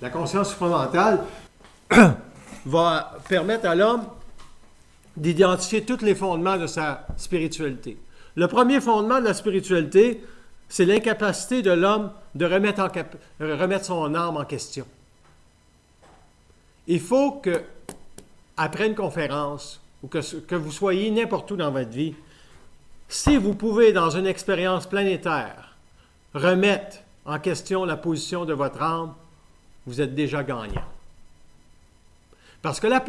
La conscience supramentale va permettre à l'homme d'identifier tous les fondements de sa spiritualité. Le premier fondement de la spiritualité, c'est l'incapacité de l'homme de remettre son âme en question. Il faut que, après une conférence, ou que vous soyez n'importe où dans votre vie, si vous pouvez, dans une expérience planétaire, remettre en question la position de votre âme, vous êtes déjà gagnant. Parce que le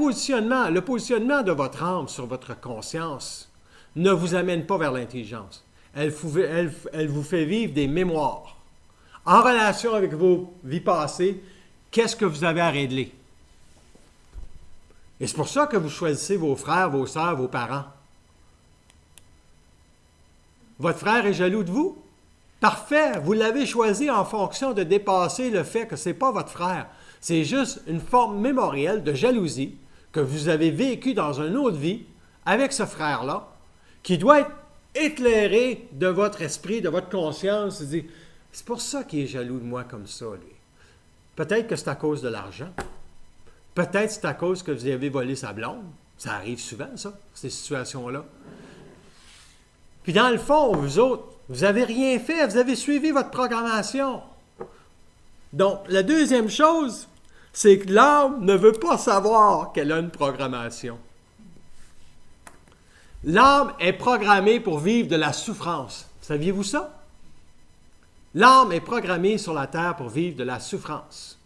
positionnement de votre âme sur votre conscience ne vous amène pas vers l'intelligence. Elle vous fait vivre des mémoires. En relation avec vos vies passées, qu'est-ce que vous avez à régler? Et c'est pour ça que vous choisissez vos frères, vos sœurs, vos parents. Votre frère est jaloux de vous? Parfait, vous l'avez choisi en fonction de dépasser le fait que ce n'est pas votre frère. C'est juste une forme mémorielle de jalousie que vous avez vécue dans une autre vie avec ce frère-là, qui doit être éclairé de votre esprit, de votre conscience. C'est pour ça qu'il est jaloux de moi comme ça, lui. Peut-être que c'est à cause de l'argent. Peut-être que c'est à cause que vous avez volé sa blonde. Ça arrive souvent, ça, ces situations-là. Puis dans le fond, vous autres, vous n'avez rien fait, vous avez suivi votre programmation. Donc, la deuxième chose, c'est que l'âme ne veut pas savoir qu'elle a une programmation. L'âme est programmée pour vivre de la souffrance. Saviez-vous ça? L'âme est programmée sur la terre pour vivre de la souffrance.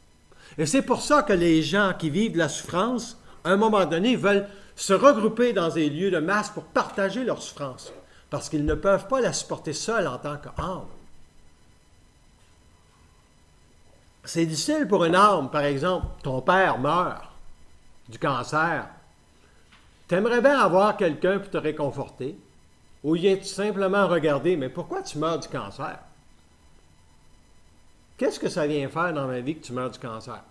Et c'est pour ça que les gens qui vivent de la souffrance, à un moment donné, veulent se regrouper dans des lieux de masse pour partager leur souffrance. Parce qu'ils ne peuvent pas la supporter seuls en tant qu'âme. C'est difficile pour une âme, par exemple, ton père meurt du cancer. Tu aimerais bien avoir quelqu'un pour te réconforter, ou lieu de simplement regarder, mais pourquoi tu meurs du cancer? Qu'est-ce que ça vient faire dans ma vie que tu meurs du cancer?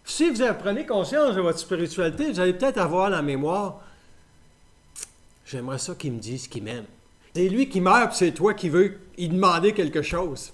Si vous prenez conscience de votre spiritualité, vous allez peut-être avoir la mémoire. J'aimerais ça qu'il me dise qu'il m'aime. C'est lui qui meurt, puis c'est toi qui veux y demander quelque chose.